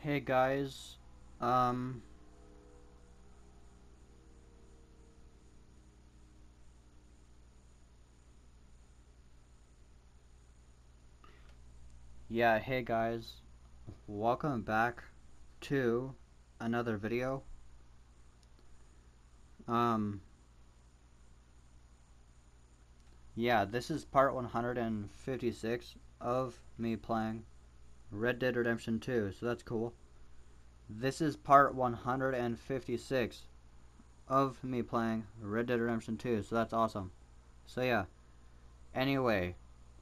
Hey guys, um, yeah, hey guys, welcome back to another video. Um, yeah, this is part 156 of me playing Red Dead Redemption 2, so that's cool. This is part 156 of me playing Red Dead Redemption 2, so that's awesome. So yeah, anyway,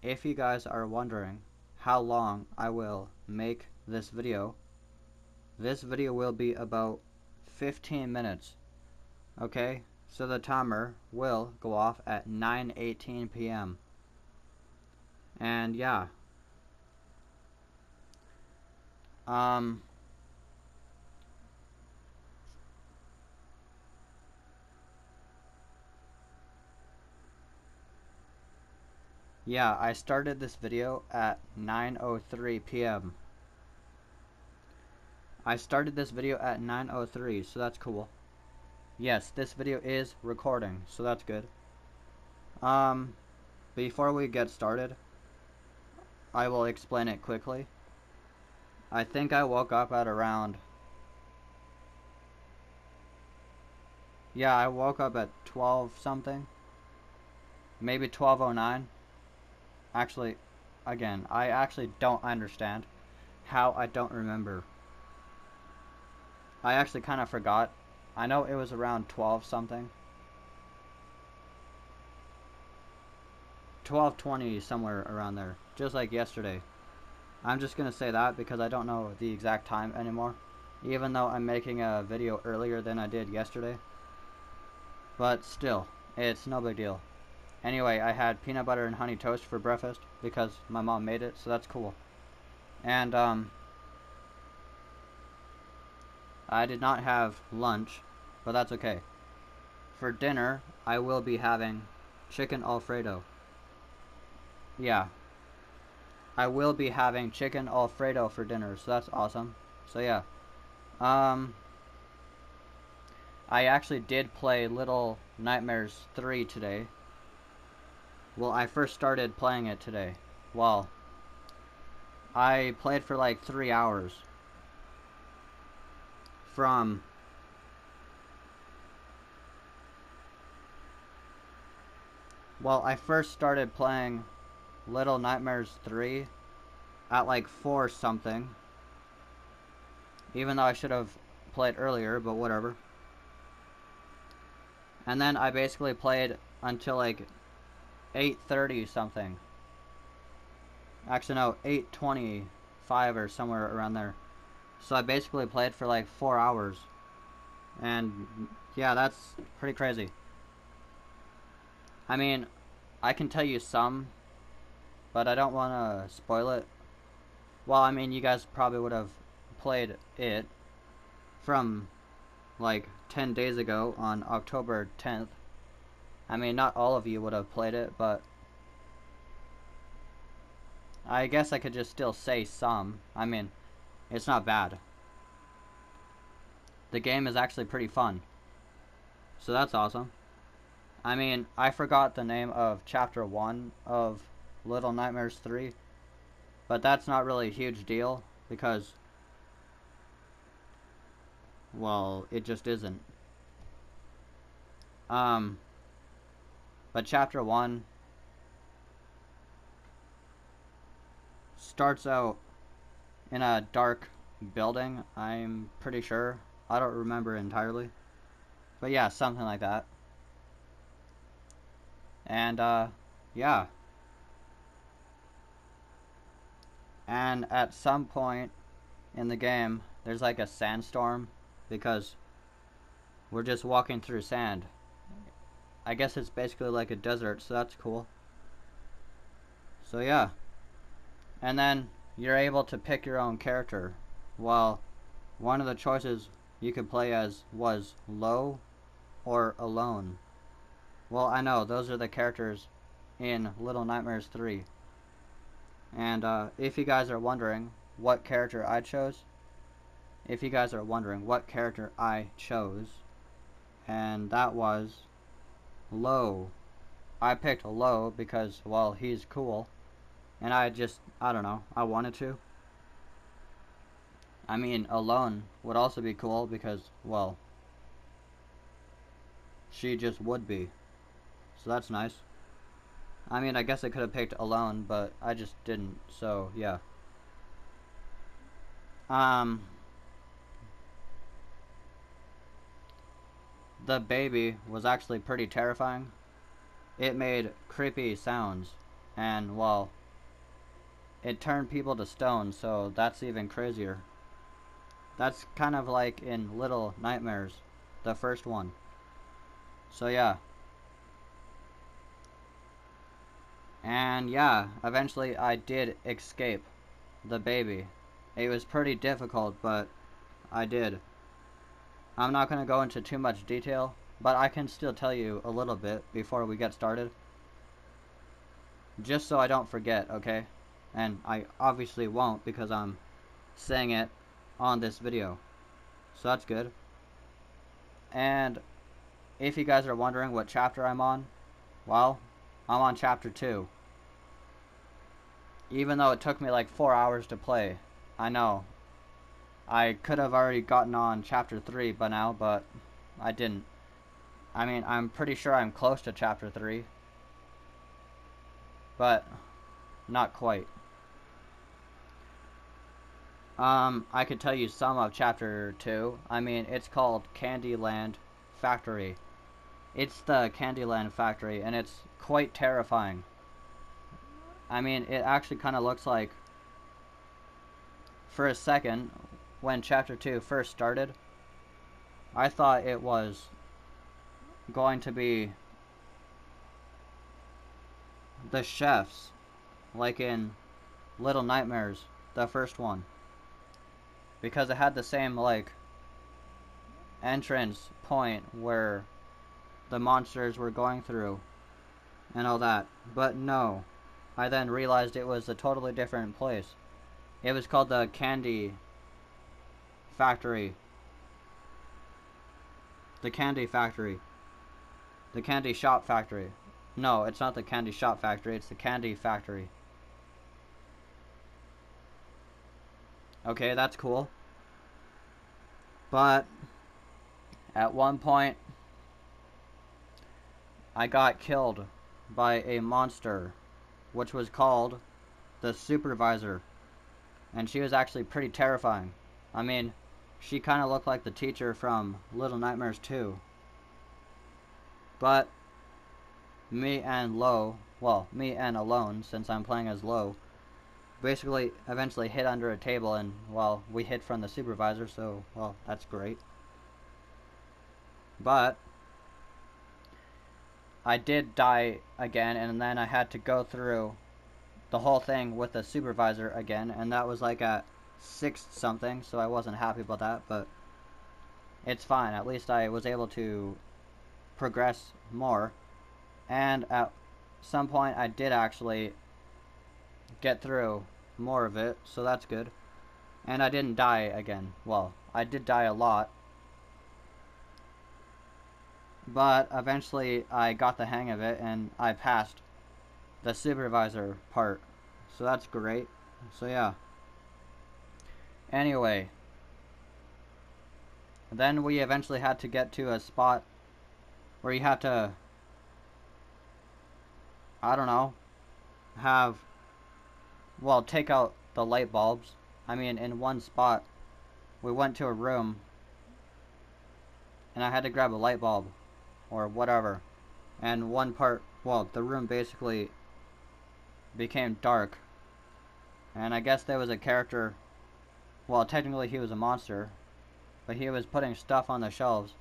if you guys are wondering how long I will make this video will be about 15 minutes. Okay, so the timer will go off at 9:18 p.m. And yeah, um, yeah, I started this video at 9:03 p.m. I started this video at 9:03, so that's cool. Yes, this video is recording, so that's good. Um, Before we get started, I will explain it quickly. I think I woke up at around, yeah, I woke up at 12 something, maybe 12:09. Actually, again, I actually don't understand how I don't remember. I actually kind of forgot. I know it was around 12 something. 12:20, somewhere around there. Just like yesterday. I'm just going to say that because I don't know the exact time anymore. Even though I'm making a video earlier than I did yesterday. But still, it's no big deal. Anyway, I had peanut butter and honey toast for breakfast because my mom made it, so that's cool. And, I did not have lunch, but that's okay. For dinner, I will be having chicken Alfredo. Yeah, I will be having chicken Alfredo for dinner, so that's awesome. So yeah, um, I actually did play Little Nightmares 3 today. Well, I first started playing it today. Well, I played for like 3 hours. From Well, I first started playing Little Nightmares 3 at like 4 something. Even though I should have played earlier, but whatever. And then I basically played until like 8:30 something. Actually no, 8:25 or somewhere around there. So I basically played for like 4 hours. And yeah, that's pretty crazy. I mean, I can tell you some, but I don't want to spoil it. Well, I mean, you guys probably would have played it from like 10 days ago on October 10th. I mean, not all of you would have played it, but I guess I could just still say some. I mean, it's not bad. The game is actually pretty fun. So that's awesome. I mean, I forgot the name of Chapter 1 of Little Nightmares 3, but that's not really a huge deal because, well, it just isn't. Um, but Chapter 1 starts out in a dark building, I'm pretty sure. I don't remember entirely. But yeah, something like that. And, yeah. And at some point in the game, there's like a sandstorm because we're just walking through sand. I guess it's basically like a desert, so that's cool. So yeah. And then you're able to pick your own character. Well, one of the choices you could play as was Low or Alone. Well, I know, those are the characters in Little Nightmares 3. And if you guys are wondering what character I chose, if you guys are wondering what character I chose, and that was Lo. I picked Lo because, well, he's cool, and I don't know, I wanted to. I mean, Alone would also be cool because, well, she just would be. So that's nice. I mean, I guess I could have picked Alone, but I just didn't, so yeah. The baby was actually pretty terrifying. It made creepy sounds, and, well, it turned people to stone, so that's even crazier. That's kind of like in Little Nightmares, the first one. So yeah. And yeah, eventually I did escape the baby. It was pretty difficult, but I did. I'm not going to go into too much detail, but I can still tell you a little bit before we get started. Just so I don't forget, okay? And I obviously won't because I'm saying it on this video. So that's good. And if you guys are wondering what chapter I'm on, well, I'm on chapter 2. Even though it took me like 4 hours to play. I know. I could have already gotten on chapter 3 by now, but I didn't. I mean, I'm pretty sure I'm close to chapter 3. But not quite. I could tell you some of chapter 2. I mean, it's called Candyland Factory. It's the Candyland Factory, and it's quite terrifying. I mean, it actually kind of looks like, for a second, when chapter 2 first started, I thought it was going to be the chefs, like in Little Nightmares, the first one. Because it had the same, like, entrance point where the monsters were going through and all that. But no, I then realized it was a totally different place. It was called the Candy Factory. The Candy Factory. The Candy Shop Factory. No, it's not the Candy Shop Factory, it's the Candy Factory. Okay, that's cool. But at one point I got killed by a monster, which was called the Supervisor. And she was actually pretty terrifying. I mean, she kind of looked like the teacher from Little Nightmares 2. But me and Lo, well, me and Alone, since I'm playing as Lo, basically eventually hid under a table, and, well, we hid from the Supervisor, so, well, that's great. But I did die again, and then I had to go through the whole thing with the Supervisor again, and that was like at 6 something, so I wasn't happy about that, but it's fine. At least I was able to progress more, and at some point I did actually get through more of it, so that's good. And I didn't die again. Well, I did die a lot, but eventually I got the hang of it and I passed the Supervisor part, so that's great. So yeah. Anyway, then we eventually had to get to a spot where you have to, I don't know, well, take out the light bulbs. I mean, in one spot, we went to a room, and I had to grab a light bulb, or whatever. And one part, well, the room basically became dark. And I guess there was a character, well, technically he was a monster, but he was putting stuff on the shelves.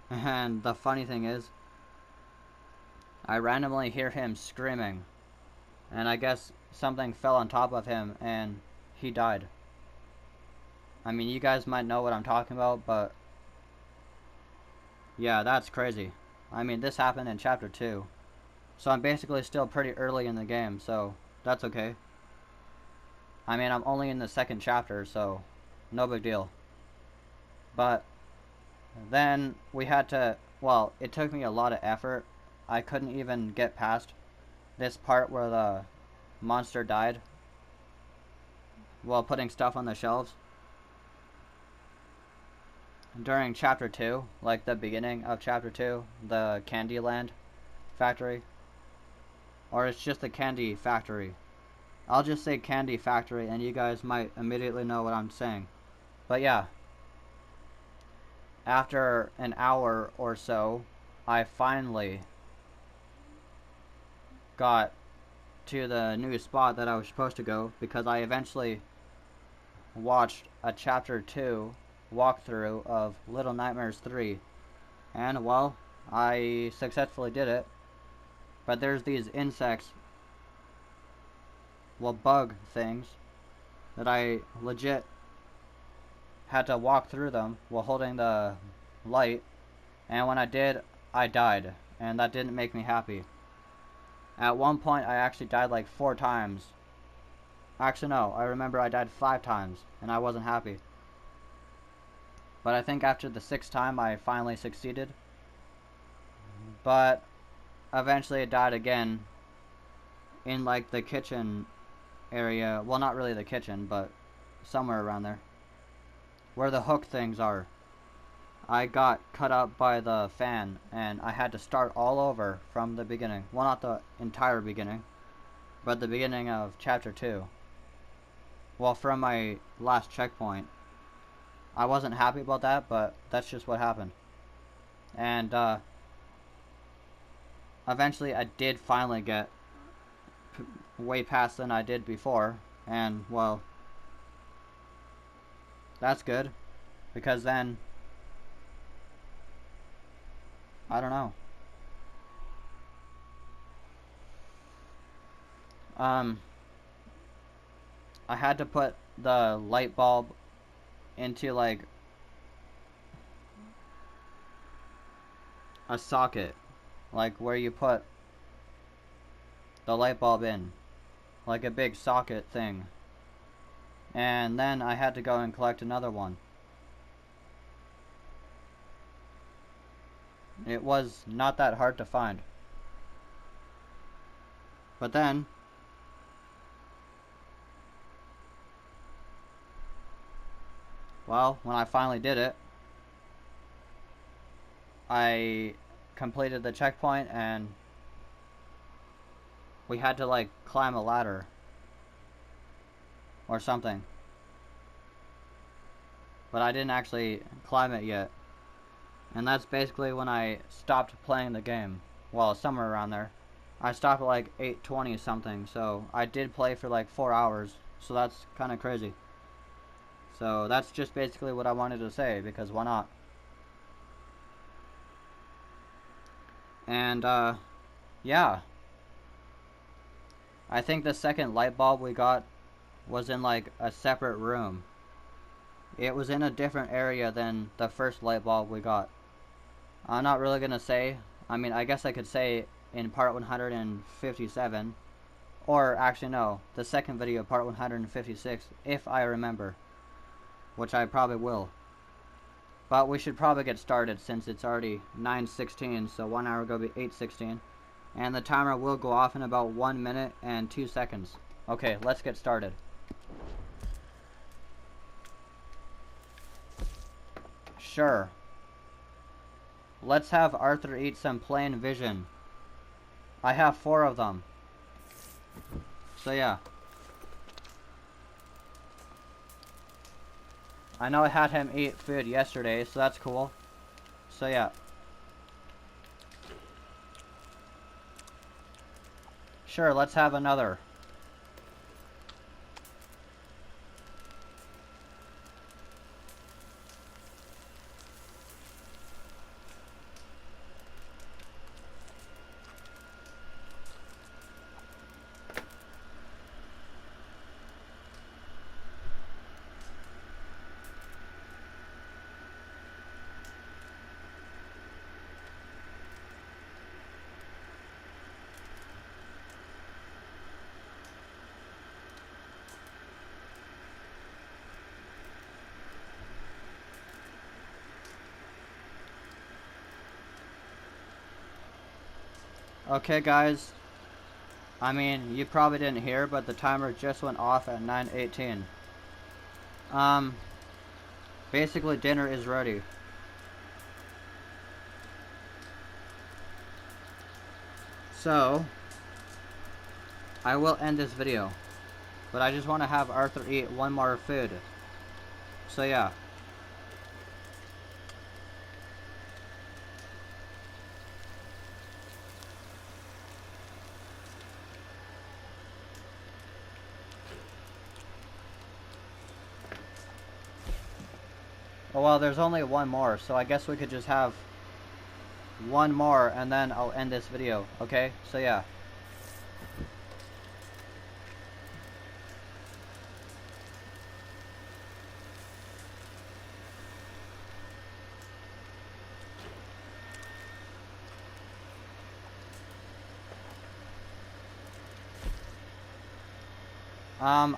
And the funny thing is, I randomly hear him screaming, and I guess something fell on top of him and he died. I mean, you guys might know what I'm talking about, but yeah, that's crazy. I mean, this happened in chapter 2, so I'm basically still pretty early in the game, so that's okay. I mean, I'm only in the 2nd chapter, so no big deal. But then we had to, well, it took me a lot of effort. I couldn't even get past this part where the monster died while putting stuff on the shelves. During chapter 2, like the beginning of chapter 2, the Candyland factory. Or it's just the candy factory. I'll just say candy factory and you guys might immediately know what I'm saying. But yeah. After an hour or so, I finally got to the new spot that I was supposed to go because I eventually watched a chapter 2 walkthrough of Little Nightmares 3. And well, I successfully did it. But there's these insects, well, bug things, that I legit had to walk through them while holding the light, and when I did, I died, and that didn't make me happy. At one point, I actually died like 4 times. Actually, no, I remember I died 5 times, and I wasn't happy. But I think after the 6th time, I finally succeeded. But eventually it died again in like the kitchen area. Well, not really the kitchen, but somewhere around there. Where the hook things are. I got cut up by the fan and I had to start all over from the beginning. Well, not the entire beginning, but the beginning of chapter 2. Well, from my last checkpoint. I wasn't happy about that, but that's just what happened. And eventually I did finally get way past than I did before, and well, that's good, because then, I don't know, I had to put the light bulb into like a socket, like where you put the light bulb in, like a big socket thing. And then I had to go and collect another one. It was not that hard to find. But then, well, when I finally did it, I completed the checkpoint and we had to like climb a ladder or something. But I didn't actually climb it yet. And that's basically when I stopped playing the game. Well, somewhere around there. I stopped at like 8:20 something, so I did play for like 4 hours. So that's kind of crazy. So that's just basically what I wanted to say, because why not? And yeah. I think the second light bulb we got was in like a separate room. It was in a different area than the first light bulb we got. I'm not really gonna say. I mean, I guess I could say in part 157, or actually no, the second video, part 156, if I remember, which I probably will. But we should probably get started since it's already 9:16, so 1 hour ago will be 8:16, and the timer will go off in about 1 minute and 2 seconds. Okay, let's get started. Sure. Let's have Arthur eat some plain vision. I have 4 of them. So yeah. I know I had him eat food yesterday, so that's cool. So yeah. Sure, let's have another. Okay guys, I mean, you probably didn't hear, but the timer just went off at 9:18. Basically dinner is ready. So, I will end this video, but I just want to have Arthur eat one more food. So yeah. Oh well, there's only one more, so I guess we could just have one more and then I'll end this video, okay? So yeah.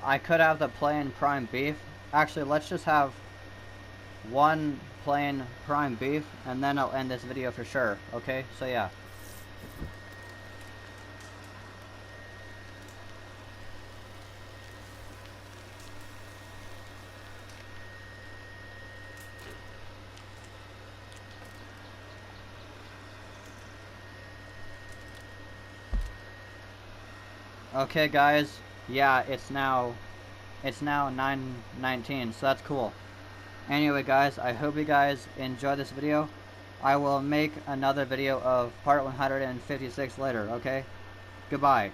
I could have the plain prime beef. Actually, let's just have one plain prime beef and then I'll end this video for sure, okay? So yeah. Okay guys, yeah, it's now 9:19, so that's cool. Anyway guys, I hope you guys enjoyed this video. I will make another video of part 156 later, okay? Goodbye.